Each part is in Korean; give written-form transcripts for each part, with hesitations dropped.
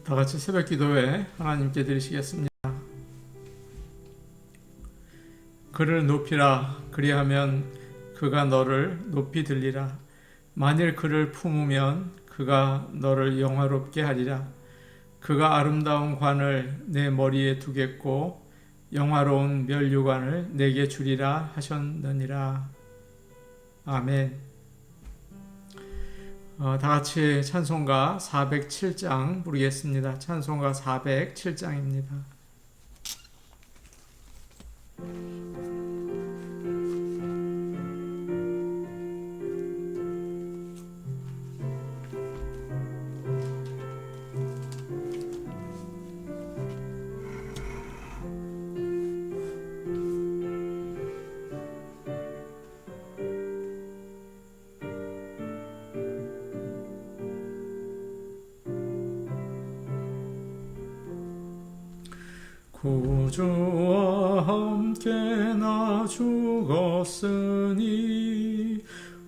다 같이 새벽 기도회 하나님께 드리시겠습니다. 그를 높이라. 그리하면 그가 너를 높이 들리라. 만일 그를 품으면 그가 너를 영화롭게 하리라. 그가 아름다운 관을 내 머리에 두겠고 영화로운 면류관을 내게 주리라 하셨느니라. 아멘. 다 같이 찬송가 407장 부르겠습니다. 찬송가 407장입니다. 구주와 함께 나 죽었으니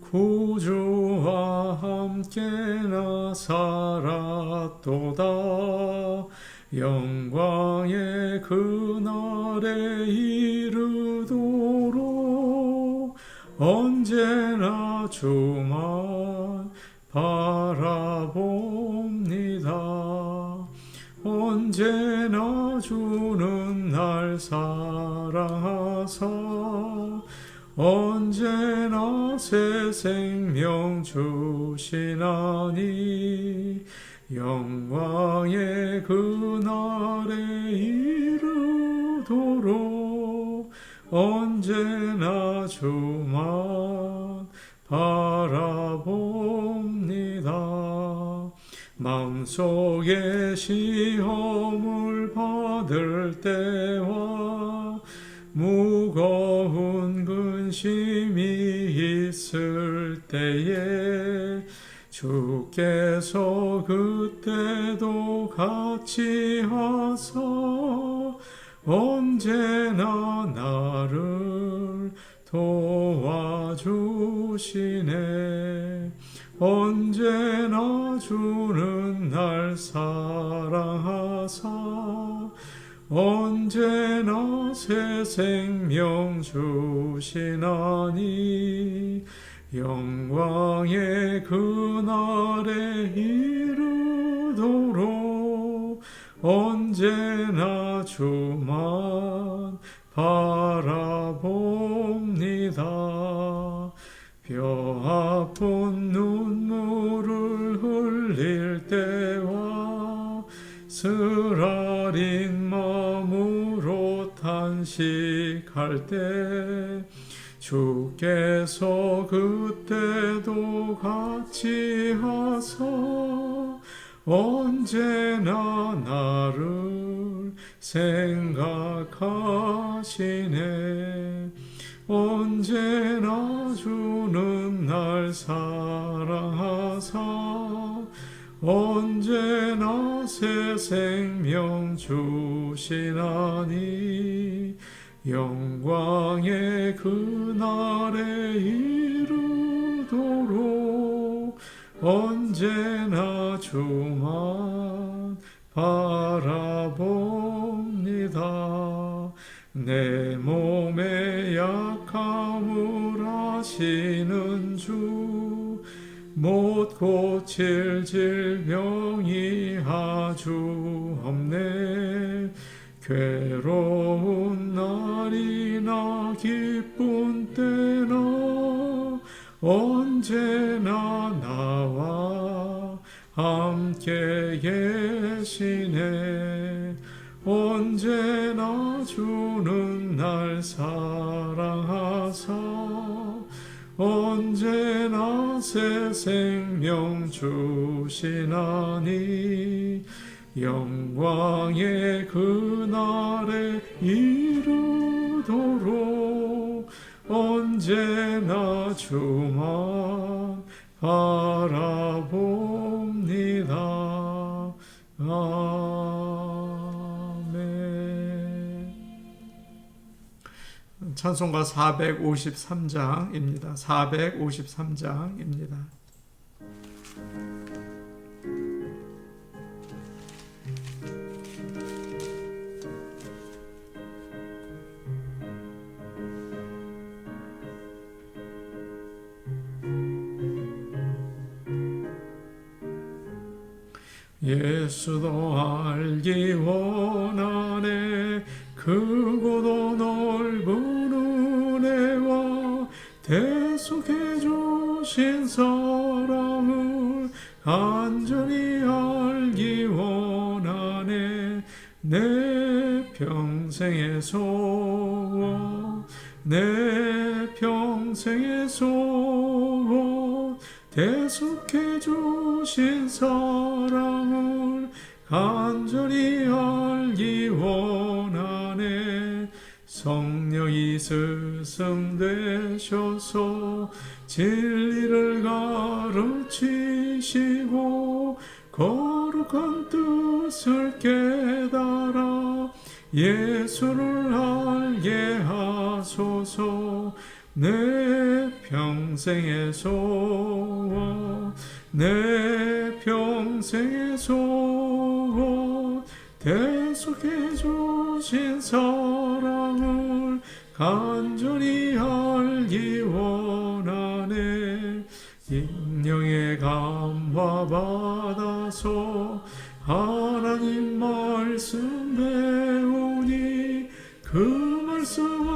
구주와 함께 나 살았도다. 영광의 그날에 이르도록 언제나 주만 바라봅니다. 언제나 주는 날 사랑하사 언제나 새 생명 주시나니 영광의 그날에 이르도록 언제나 주만 바라봅니다. 마음속에 시험을 받을 때와 무거운 근심이 있을 때에 주께서 그때도 같이 하사 언제나 나를 도와주시네. 언제나 주는 날 사랑하사 언제나 새 생명 주시나니 영광의 그날에 이르도록 언제나 주만 바라봅니다. 뼈 아픈 눈물을 흘릴 때와 쓰라린 마음으로 탄식할 때 주께서 그때도 같이 하사 언제나 나를 생각하시네. 언제나 주는 날 사랑하사 언제나 새 생명 주시나니 영광의 그날에 이르도록 언제나 주만 바라봅니다. 내 몸의 약함을 아시는 주 못 고칠 질병이 아주 없네. 괴로운 날이나 기쁜 때나 언제나 나와 함께 계시네. 언제나 주는 날 사랑하사 언제나 새 생명 주시나니 영광의 그날에 이르도록 언제나 주만 바라봅니다. 아멘. 찬송가 453장입니다. 453장입니다. 예수도 알기 원하네. 크고도 넓은 은혜와 대속해 주신 사랑을 간절히 알기 원하네. 내 평생의 소원, 내 평생의 소원, 대속해 주신 사랑을 간절히 알기 원하네. 성령이 스승되셔서 진리를 가르치시고 거룩한 뜻을 깨달아 예수를 알게 하소서. 내 평생의 소원, 내 평생의 소원, 대속해 주신 사랑을 간절히 알기 원하네. 익명의 감화 받아서 하나님 말씀 배우니 그 말씀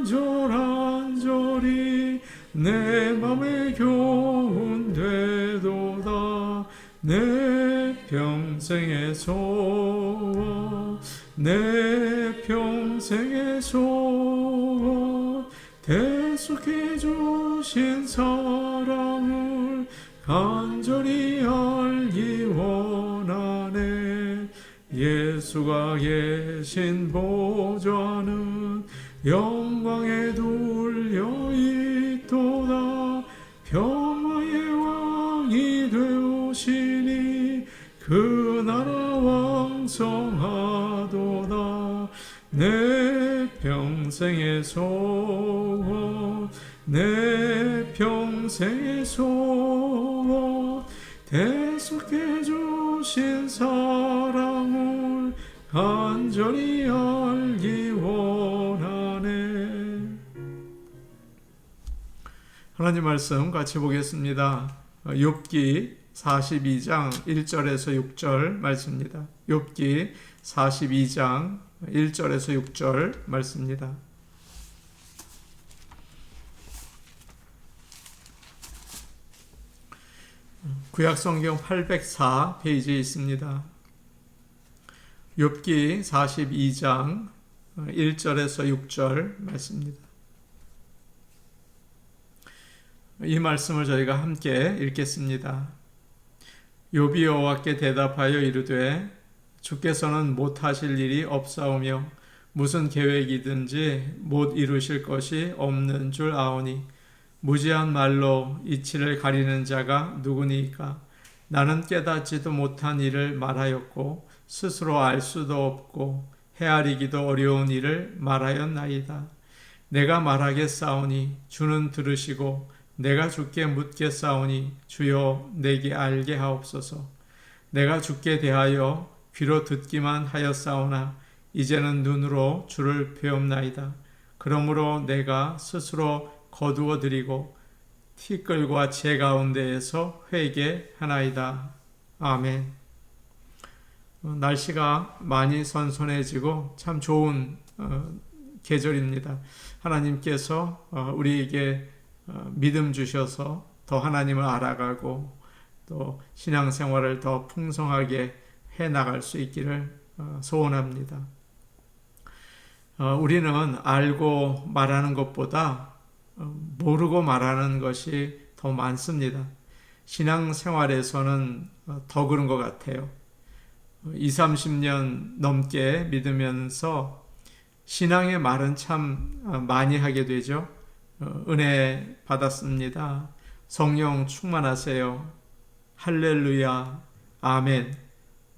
안절안절이 내 맘에 교훈 되도다. 내 평생의 소원, 내 평생의 소원, 대속해 주신 사랑을 간절히 알기 원하네. 예수가 계신 보좌는 영광에 둘려 있도다. 평화의 왕이 되오시니 그 나라 왕성하도다. 내 평생의 소원, 내 평생의 소원, 대속해 주신 사랑을 간절히 알기 원하네. 하나님 말씀 같이 보겠습니다. 욥기 42장 1절에서 6절 말씀입니다. 욥기 42장 1절에서 6절 말씀입니다. 구약성경 804 페이지에 있습니다. 욥기 42장 1절에서 6절 말씀입니다. 이 말씀을 저희가 함께 읽겠습니다. 욥이 여호와께 대답하여 이르되 주께서는 못하실 일이 없사오며 무슨 계획이든지 못 이루실 것이 없는 줄 아오니 무지한 말로 이치를 가리는 자가 누구니까? 나는 깨닫지도 못한 일을 말하였고 스스로 알 수도 없고 헤아리기도 어려운 일을 말하였나이다. 내가 말하겠사오니 주는 들으시고 내가 주께 묻겠사오니 주여 내게 알게 하옵소서. 내가 주께 대하여 귀로 듣기만 하였사오나 이제는 눈으로 주를 배옵나이다. 그러므로 내가 스스로 거두어 드리고 티끌과 재 가운데에서 회개하나이다. 아멘. 날씨가 많이 선선해지고 참 좋은 계절입니다. 하나님께서 우리에게 믿음 주셔서 더 하나님을 알아가고 또 신앙생활을 더 풍성하게 해나갈 수 있기를 소원합니다. 우리는 알고 말하는 것보다 모르고 말하는 것이 더 많습니다. 신앙생활에서는 더 그런 것 같아요. 20-30년 넘게 믿으면서 신앙의 말은 참 많이 하게 되죠. 은혜 받았습니다. 성령 충만하세요. 할렐루야, 아멘.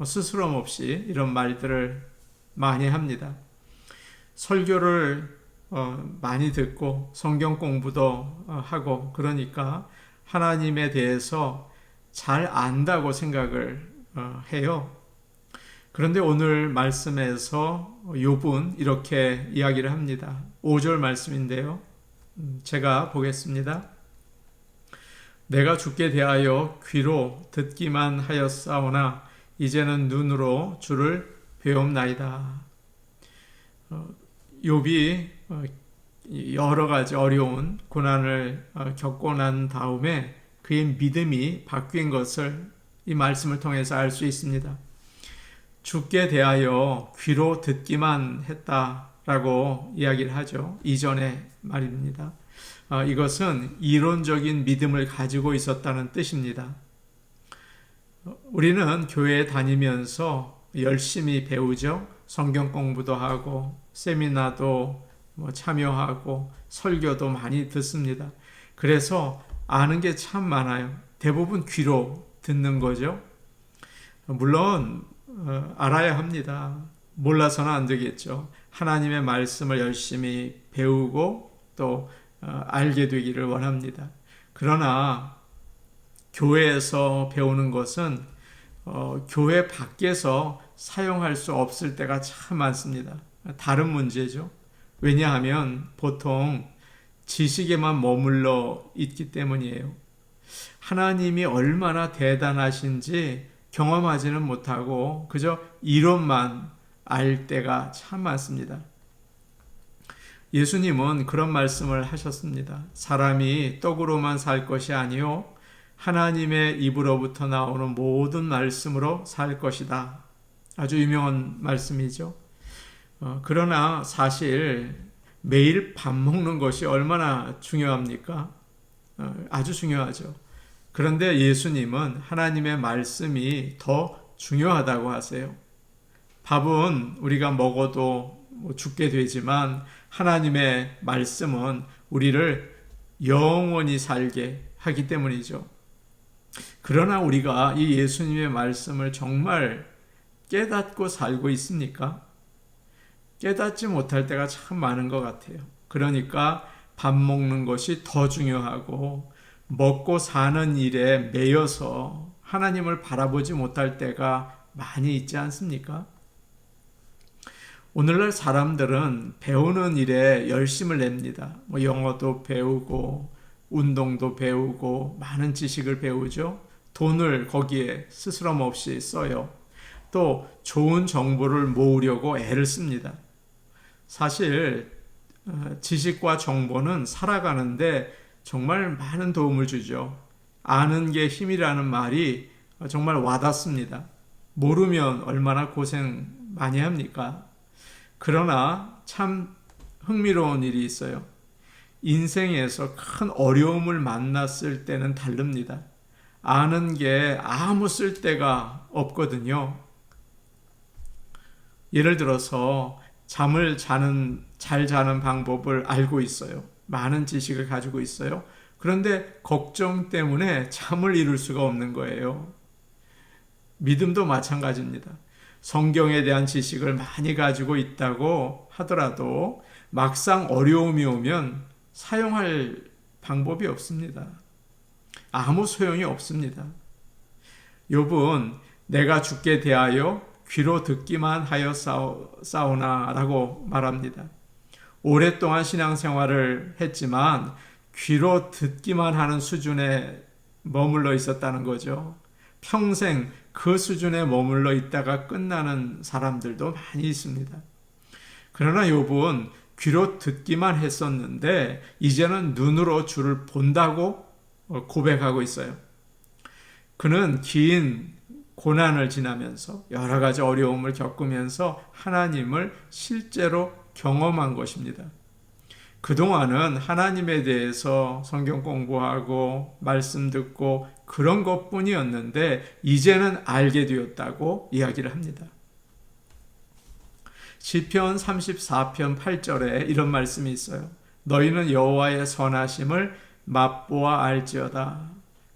스스럼 없이 이런 말들을 많이 합니다. 설교를 많이 듣고 성경 공부도 하고 그러니까 하나님에 대해서 잘 안다고 생각을 해요. 그런데 오늘 말씀에서 욥은 이렇게 이야기를 합니다. 5절 말씀인데요. 제가 보겠습니다. 내가 주께 대하여 귀로 듣기만 하였사오나 이제는 눈으로 주를 배움나이다. 욥이 여러 가지 어려운 고난을 겪고 난 다음에 그의 믿음이 바뀐 것을 이 말씀을 통해서 알 수 있습니다. 주께 대하여 귀로 듣기만 했다라고 이야기를 하죠. 이전의 말입니다. 이것은 이론적인 믿음을 가지고 있었다는 뜻입니다. 우리는 교회에 다니면서 열심히 배우죠. 성경 공부도 하고 세미나도 참여하고 설교도 많이 듣습니다. 그래서 아는 게 참 많아요. 대부분 귀로 듣는 거죠. 물론 알아야 합니다. 몰라서는 안 되겠죠. 하나님의 말씀을 열심히 배우고 또 알게 되기를 원합니다. 그러나 교회에서 배우는 것은 교회 밖에서 사용할 수 없을 때가 참 많습니다. 다른 문제죠. 왜냐하면 보통 지식에만 머물러 있기 때문이에요. 하나님이 얼마나 대단하신지 경험하지는 못하고 그저 이론만 알 때가 참 많습니다. 예수님은 그런 말씀을 하셨습니다. 사람이 떡으로만 살 것이 아니요 하나님의 입으로부터 나오는 모든 말씀으로 살 것이다. 아주 유명한 말씀이죠. 그러나 사실 매일 밥 먹는 것이 얼마나 중요합니까? 아주 중요하죠. 그런데 예수님은 하나님의 말씀이 더 중요하다고 하세요. 밥은 우리가 먹어도 죽게 되지만 하나님의 말씀은 우리를 영원히 살게 하기 때문이죠. 그러나 우리가 이 예수님의 말씀을 정말 깨닫고 살고 있습니까? 깨닫지 못할 때가 참 많은 것 같아요. 그러니까 밥 먹는 것이 더 중요하고 먹고 사는 일에 매여서 하나님을 바라보지 못할 때가 많이 있지 않습니까? 오늘날 사람들은 배우는 일에 열심을 냅니다. 영어도 배우고 운동도 배우고 많은 지식을 배우죠. 돈을 거기에 스스럼 없이 써요. 또 좋은 정보를 모으려고 애를 씁니다. 사실 지식과 정보는 살아가는데 정말 많은 도움을 주죠. 아는 게 힘이라는 말이 정말 와닿습니다. 모르면 얼마나 고생 많이 합니까? 그러나 참 흥미로운 일이 있어요. 인생에서 큰 어려움을 만났을 때는 다릅니다. 아는 게 아무 쓸데가 없거든요. 예를 들어서 잠을 잘 자는 방법을 알고 있어요. 많은 지식을 가지고 있어요. 그런데 걱정 때문에 잠을 이룰 수가 없는 거예요. 믿음도 마찬가지입니다. 성경에 대한 지식을 많이 가지고 있다고 하더라도 막상 어려움이 오면 사용할 방법이 없습니다. 아무 소용이 없습니다. 욥은 내가 주께 대하여 귀로 듣기만 하여 싸우나라고 말합니다. 오랫동안 신앙생활을 했지만 귀로 듣기만 하는 수준에 머물러 있었다는 거죠. 평생 그 수준에 머물러 있다가 끝나는 사람들도 많이 있습니다. 그러나 욥은 귀로 듣기만 했었는데 이제는 눈으로 주를 본다고 고백하고 있어요. 그는 긴 고난을 지나면서 여러 가지 어려움을 겪으면서 하나님을 실제로 경험한 것입니다. 그동안은 하나님에 대해서 성경 공부하고 말씀 듣고 그런 것뿐이었는데 이제는 알게 되었다고 이야기를 합니다. 시편 34편 8절에 이런 말씀이 있어요. 너희는 여호와의 선하심을 맛보아 알지어다.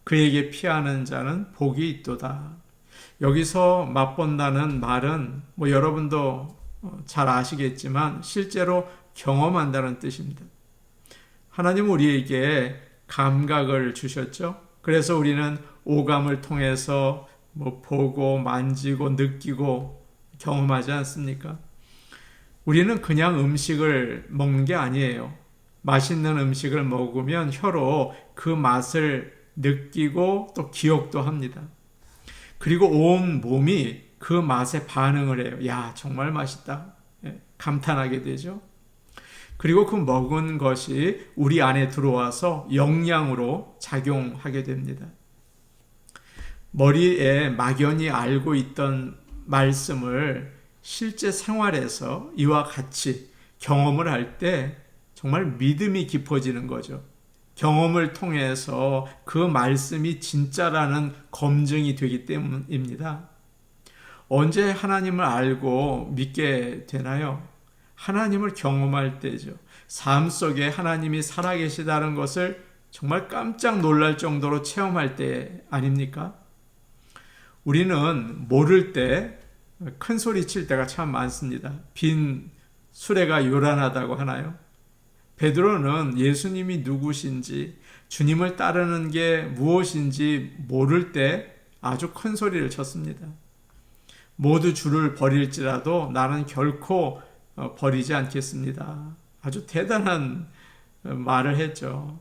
그에게 피하는 자는 복이 있도다. 여기서 맛본다는 말은 여러분도 잘 아시겠지만 실제로 경험한다는 뜻입니다. 하나님은 우리에게 감각을 주셨죠. 그래서 우리는 오감을 통해서 보고 만지고 느끼고 경험하지 않습니까? 우리는 그냥 음식을 먹는 게 아니에요. 맛있는 음식을 먹으면 혀로 그 맛을 느끼고 또 기억도 합니다. 그리고 온 몸이 그 맛에 반응을 해요. 야, 정말 맛있다. 감탄하게 되죠. 그리고 그 먹은 것이 우리 안에 들어와서 영양으로 작용하게 됩니다. 머리에 막연히 알고 있던 말씀을 실제 생활에서 이와 같이 경험을 할 때 정말 믿음이 깊어지는 거죠. 경험을 통해서 그 말씀이 진짜라는 검증이 되기 때문입니다. 언제 하나님을 알고 믿게 되나요? 하나님을 경험할 때죠. 삶 속에 하나님이 살아계시다는 것을 정말 깜짝 놀랄 정도로 체험할 때 아닙니까? 우리는 모를 때 큰 소리 칠 때가 참 많습니다. 빈 수레가 요란하다고 하나요? 베드로는 예수님이 누구신지, 주님을 따르는 게 무엇인지 모를 때 아주 큰 소리를 쳤습니다. 모두 주를 버릴지라도 나는 결코 버리지 않겠습니다. 아주 대단한 말을 했죠.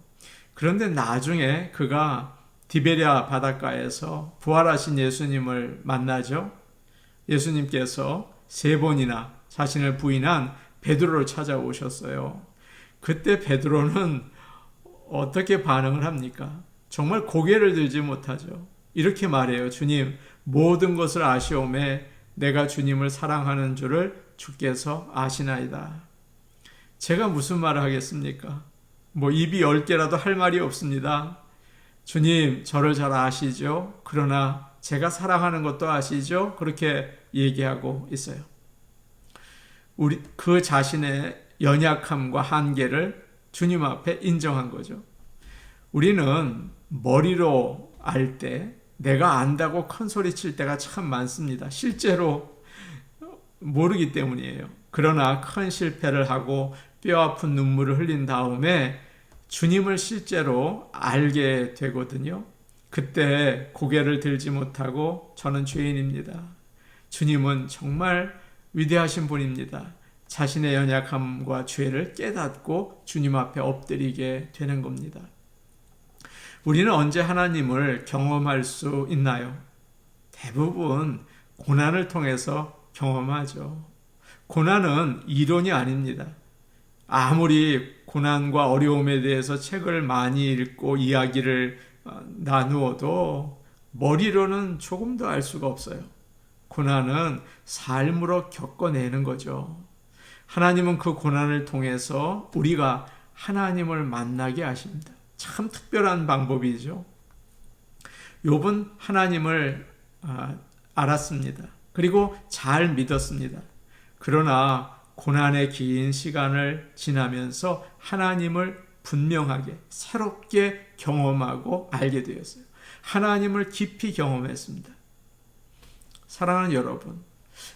그런데 나중에 그가 디베랴 바닷가에서 부활하신 예수님을 만나죠. 예수님께서 3번이나 자신을 부인한 베드로를 찾아오셨어요. 그때 베드로는 어떻게 반응을 합니까? 정말 고개를 들지 못하죠. 이렇게 말해요. 주님, 모든 것을 아시오매 내가 주님을 사랑하는 줄을 주께서 아시나이다. 제가 무슨 말을 하겠습니까? 입이 10개라도 할 말이 없습니다. 주님, 저를 잘 아시죠? 그러나 제가 사랑하는 것도 아시죠? 그렇게 얘기하고 있어요. 그 자신의 연약함과 한계를 주님 앞에 인정한 거죠. 우리는 머리로 알 때 내가 안다고 큰 소리 칠 때가 참 많습니다. 실제로 모르기 때문이에요. 그러나 큰 실패를 하고 뼈아픈 눈물을 흘린 다음에 주님을 실제로 알게 되거든요. 그때 고개를 들지 못하고 저는 죄인입니다. 주님은 정말 위대하신 분입니다. 자신의 연약함과 죄를 깨닫고 주님 앞에 엎드리게 되는 겁니다. 우리는 언제 하나님을 경험할 수 있나요? 대부분 고난을 통해서 경험하죠. 고난은 이론이 아닙니다. 아무리 고난과 어려움에 대해서 책을 많이 읽고 이야기를 나누어도 머리로는 조금도 알 수가 없어요. 고난은 삶으로 겪어내는 거죠. 하나님은 그 고난을 통해서 우리가 하나님을 만나게 하십니다. 참 특별한 방법이죠. 욥은 하나님을 알았습니다. 그리고 잘 믿었습니다. 그러나 고난의 긴 시간을 지나면서 하나님을 분명하게 새롭게 경험하고 알게 되었어요. 하나님을 깊이 경험했습니다. 사랑하는 여러분,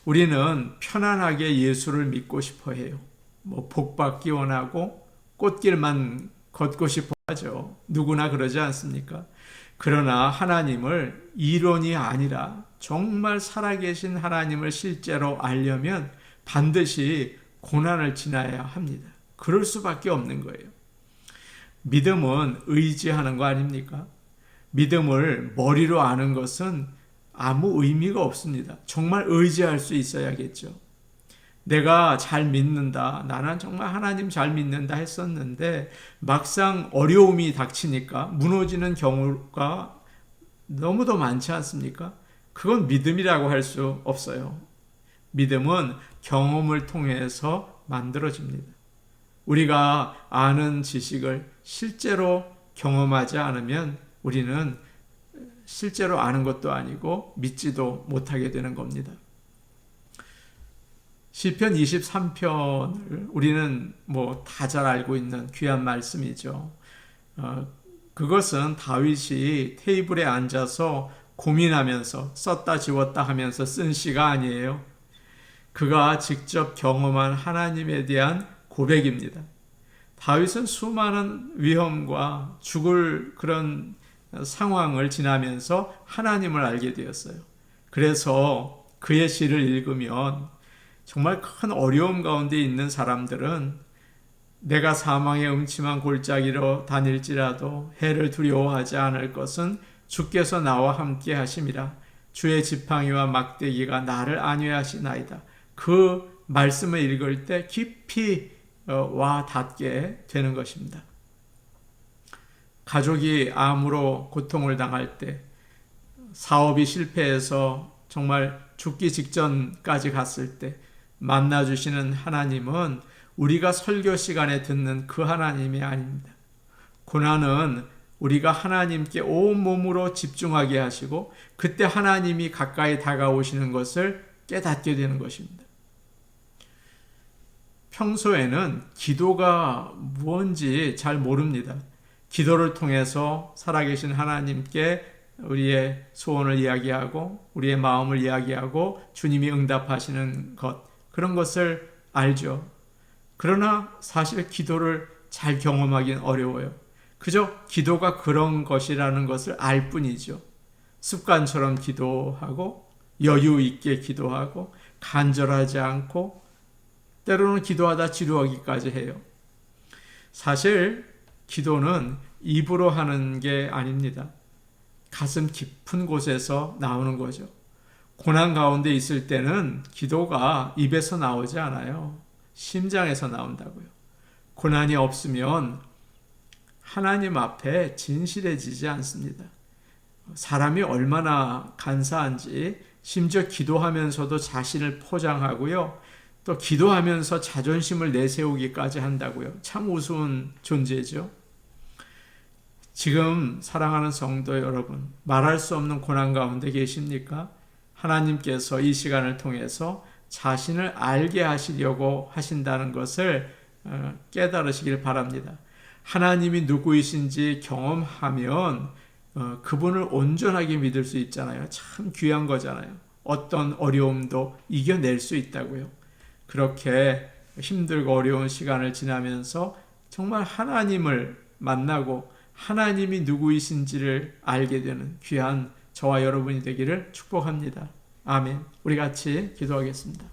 우리는 편안하게 예수를 믿고 싶어 해요. 복받기 원하고 꽃길만 걷고 싶어 하죠. 누구나 그러지 않습니까? 그러나 하나님을 이론이 아니라 정말 살아계신 하나님을 실제로 알려면 반드시 고난을 지나야 합니다. 그럴 수밖에 없는 거예요. 믿음은 의지하는 거 아닙니까? 믿음을 머리로 아는 것은 아무 의미가 없습니다. 정말 의지할 수 있어야겠죠. 내가 잘 믿는다, 나는 정말 하나님 잘 믿는다 했었는데 막상 어려움이 닥치니까 무너지는 경우가 너무도 많지 않습니까? 그건 믿음이라고 할 수 없어요. 믿음은 경험을 통해서 만들어집니다. 우리가 아는 지식을 실제로 경험하지 않으면 우리는 실제로 아는 것도 아니고 믿지도 못하게 되는 겁니다. 시편 23편을 우리는 다 잘 알고 있는 귀한 말씀이죠. 그것은 다윗이 테이블에 앉아서 고민하면서 썼다 지웠다 하면서 쓴 시가 아니에요. 그가 직접 경험한 하나님에 대한 고백입니다. 다윗은 수많은 위험과 죽을 그런 상황을 지나면서 하나님을 알게 되었어요. 그래서 그의 시를 읽으면 정말 큰 어려움 가운데 있는 사람들은 내가 사망의 음침한 골짜기로 다닐지라도 해를 두려워하지 않을 것은 주께서 나와 함께 하심이라. 주의 지팡이와 막대기가 나를 안위하시나이다. 그 말씀을 읽을 때 깊이 와 닿게 되는 것입니다. 가족이 암으로 고통을 당할 때, 사업이 실패해서 정말 죽기 직전까지 갔을 때 만나주시는 하나님은 우리가 설교 시간에 듣는 그 하나님이 아닙니다. 고난은 우리가 하나님께 온몸으로 집중하게 하시고 그때 하나님이 가까이 다가오시는 것을 깨닫게 되는 것입니다. 평소에는 기도가 무엇인지 잘 모릅니다. 기도를 통해서 살아계신 하나님께 우리의 소원을 이야기하고 우리의 마음을 이야기하고 주님이 응답하시는 것, 그런 것을 알죠. 그러나 사실 기도를 잘 경험하기는 어려워요. 그저 기도가 그런 것이라는 것을 알 뿐이죠. 습관처럼 기도하고 여유 있게 기도하고 간절하지 않고 때로는 기도하다 지루하기까지 해요. 사실 기도는 입으로 하는 게 아닙니다. 가슴 깊은 곳에서 나오는 거죠. 고난 가운데 있을 때는 기도가 입에서 나오지 않아요. 심장에서 나온다고요. 고난이 없으면 하나님 앞에 진실해지지 않습니다. 사람이 얼마나 간사한지 심지어 기도하면서도 자신을 포장하고요. 또 기도하면서 자존심을 내세우기까지 한다고요. 참 우스운 존재죠. 지금 사랑하는 성도 여러분, 말할 수 없는 고난 가운데 계십니까? 하나님께서 이 시간을 통해서 자신을 알게 하시려고 하신다는 것을 깨달으시길 바랍니다. 하나님이 누구이신지 경험하면 그분을 온전하게 믿을 수 있잖아요. 참 귀한 거잖아요. 어떤 어려움도 이겨낼 수 있다고요. 그렇게 힘들고 어려운 시간을 지나면서 정말 하나님을 만나고 하나님이 누구이신지를 알게 되는 귀한 저와 여러분이 되기를 축복합니다. 아멘. 우리 같이 기도하겠습니다.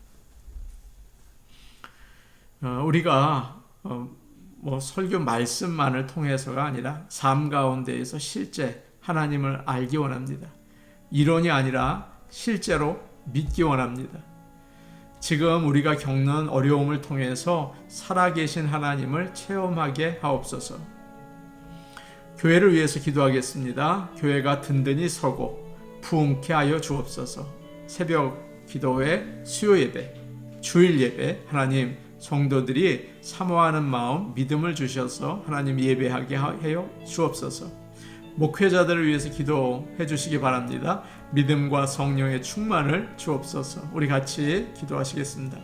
우리가 설교 말씀만을 통해서가 아니라 삶 가운데에서 실제 하나님을 알기 원합니다. 이론이 아니라 실제로 믿기 원합니다. 지금 우리가 겪는 어려움을 통해서 살아계신 하나님을 체험하게 하옵소서. 교회를 위해서 기도하겠습니다. 교회가 든든히 서고 부흥케 하여 주옵소서. 새벽 기도회, 수요 예배, 주일 예배, 하나님 성도들이 사모하는 마음, 믿음을 주셔서 하나님 예배하게 하여 주옵소서. 목회자들을 위해서 기도해 주시기 바랍니다. 믿음과 성령의 충만을 주옵소서. 우리 같이 기도하시겠습니다.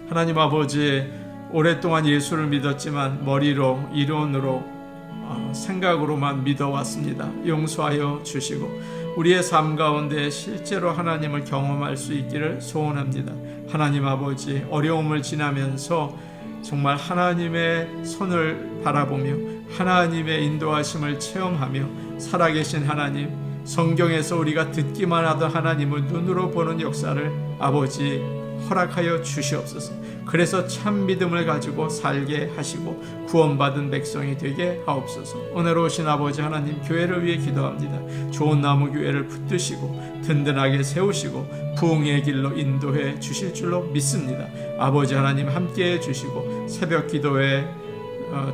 하나님 아버지, 오랫동안 예수를 믿었지만 머리로, 이론으로, 생각으로만 믿어왔습니다. 용서하여 주시고 우리의 삶 가운데 실제로 하나님을 경험할 수 있기를 소원합니다. 하나님 아버지, 어려움을 지나면서 정말 하나님의 손을 바라보며 하나님의 인도하심을 체험하며 살아계신 하나님, 성경에서 우리가 듣기만 하던 하나님을 눈으로 보는 역사를 아버지 허락하여 주시옵소서. 그래서 참 믿음을 가지고 살게 하시고 구원받은 백성이 되게 하옵소서. 은혜로우신 아버지 하나님, 교회를 위해 기도합니다. 좋은 나무 교회를 붙드시고 든든하게 세우시고 부흥의 길로 인도해 주실 줄로 믿습니다. 아버지 하나님 함께해 주시고 새벽 기도회,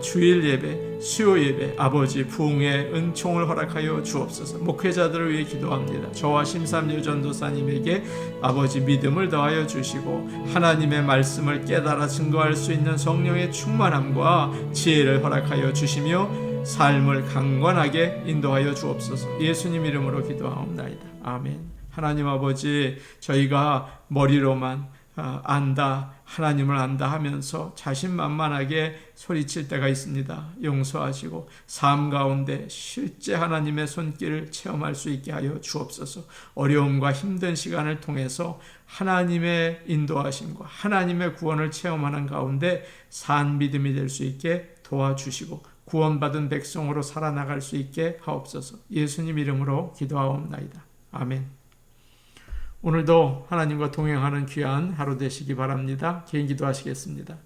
주일 예배, 수요 예배, 아버지 부흥의 은총을 허락하여 주옵소서. 목회자들을 위해 기도합니다. 저와 심삼일 전도사님에게 아버지 믿음을 더하여 주시고 하나님의 말씀을 깨달아 증거할 수 있는 성령의 충만함과 지혜를 허락하여 주시며 삶을 강건하게 인도하여 주옵소서. 예수님 이름으로 기도하옵나이다. 아멘. 하나님 아버지, 저희가 머리로만 안다, 하나님을 안다 하면서 자신만만하게 소리칠 때가 있습니다. 용서하시고 삶 가운데 실제 하나님의 손길을 체험할 수 있게 하여 주옵소서. 어려움과 힘든 시간을 통해서 하나님의 인도하심과 하나님의 구원을 체험하는 가운데 산 믿음이 될 수 있게 도와주시고 구원받은 백성으로 살아나갈 수 있게 하옵소서. 예수님 이름으로 기도하옵나이다. 아멘. 오늘도 하나님과 동행하는 귀한 하루 되시기 바랍니다. 개인 기도하시겠습니다.